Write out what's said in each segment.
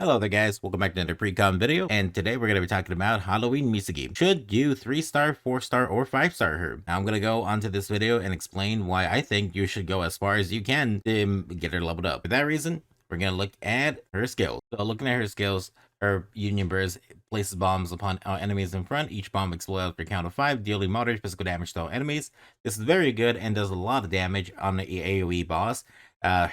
Hello there guys, welcome back to another pre-com video, and today we're going to be talking about Halloween Misogi. Should you 3-star, 4-star, or 5-star her? Now I'm going to go onto this video and explain why I think you should go as far as you can to get her leveled up. For that reason, we're going to look at her skills. So looking at her skills, her Union Burst places bombs upon enemies in front. Each bomb explodes after a count of 5, dealing moderate physical damage to all enemies. This is very good and does a lot of damage on the AoE boss.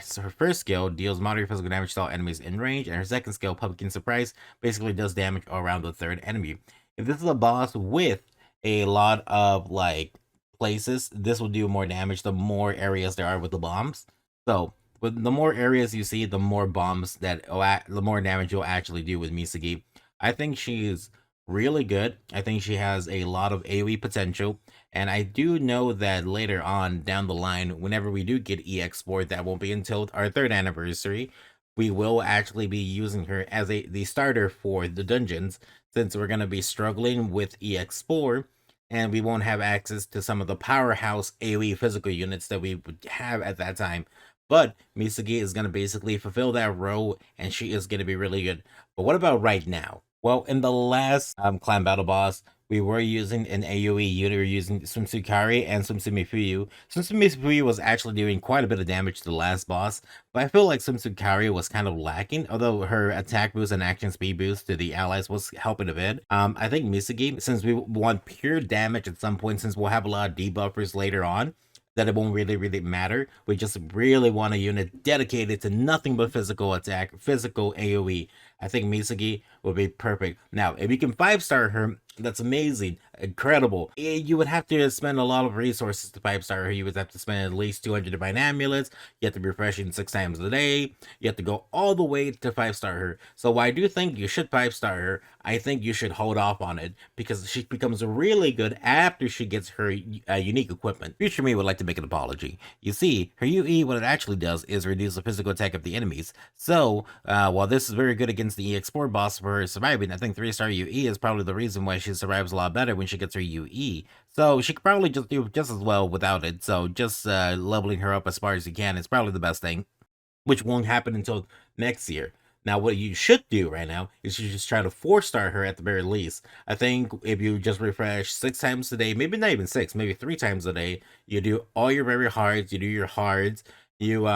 So her first skill deals moderate physical damage to all enemies in range, and her second skill, Pumpkin Surprise, basically does damage around the third enemy. If this is a boss with a lot of like places, this will do more damage the more areas there are with the bombs. So with the more areas you see, the more bombs the more damage you'll actually do with Misagi. I think she's really good. I think she has a lot of AoE potential. And I do know that later on down the line, whenever we do get EX4, that won't be until our 3rd anniversary, we will actually be using her as the starter for the dungeons, since we're going to be struggling with EX4 and we won't have access to some of the powerhouse AoE physical units that we would have at that time. But Misagi is going to basically fulfill that role, and she is going to be really good. But what about right now? Well, in the last clan battle boss, we were using an AoE unit. We were using Sumsukari and Sumsumifuyu. Sumsumifuyu was actually doing quite a bit of damage to the last boss, but I feel like Sumsukari was kind of lacking, although her attack boost and action speed boost to the allies was helping a bit. I think Misagi, since we want pure damage at some point, since we'll have a lot of debuffers later on, that it won't really matter. We just really want a unit dedicated to nothing but physical attack, physical AoE. I think Misagi would be perfect. Now, if you can 5-star her, that's amazing, incredible. You would have to spend a lot of resources to 5-star her. You would have to spend at least 200 divine amulets. You have to be refreshing 6 times a day. You have to go all the way to 5-star her. So I do think you should 5-star her. I think you should hold off on it because she becomes really good after she gets her unique equipment. Future me would like to make an apology. You see, her UE, what it actually does is reduce the physical attack of the enemies. So while this is very good against the EX4 boss for her surviving, I think 3-star UE is probably the reason why she survives a lot better when she gets her UE. So she could probably just do just as well without it. So just leveling her up as far as you can is probably the best thing, which won't happen until next year. Now, what you should do right now is you just try to 4-star her at the very least. I think if you just refresh 6 times a day, maybe not even 6, maybe 3 times a day, you do all your very hards, you do your hards, you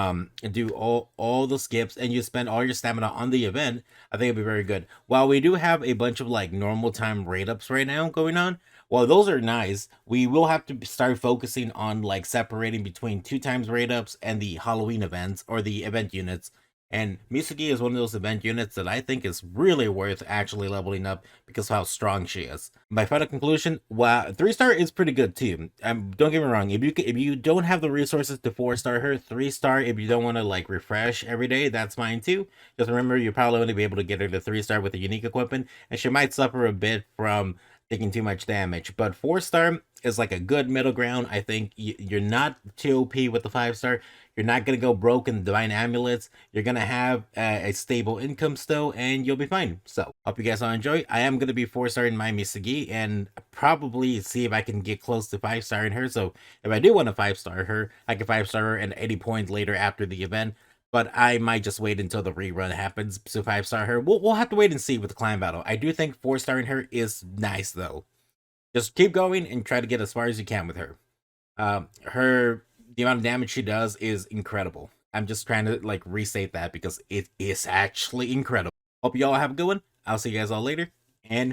do all the skips, and you spend all your stamina on the event, I think it'd be very good. While we do have a bunch of like normal time raid ups right now going on, while those are nice, we will have to start focusing on like separating between 2 times raid ups and the Halloween events or the event units. And Misagi is one of those event units that I think is really worth actually leveling up because of how strong she is. My final conclusion, wow, 3-star is pretty good too. Don't get me wrong, if you don't have the resources to 4-star her, 3-star if you don't want to like refresh every day, that's fine too. Just remember, you'll probably only be able to get her to 3-star with a unique equipment, and she might suffer a bit from taking too much damage. But 4-star is like a good middle ground. I think you're not too OP with the 5-star. You're not going to go broke in divine amulets. You're going to have a stable income still, and you'll be fine. So, hope you guys all enjoy. I am going to be 4-starring my Misagi, and probably see if I can get close to 5-starring her. So, if I do want to 5-star her, I can 5-star her at 80 points later after the event. But I might just wait until the rerun happens to 5-star her. We'll have to wait and see with the clan battle. I do think 4-starring her is nice, though. Just keep going and try to get as far as you can with her. The amount of damage she does is incredible. I'm just trying to like restate that because it is actually incredible. Hope you all have a good one. I'll see you guys all later, and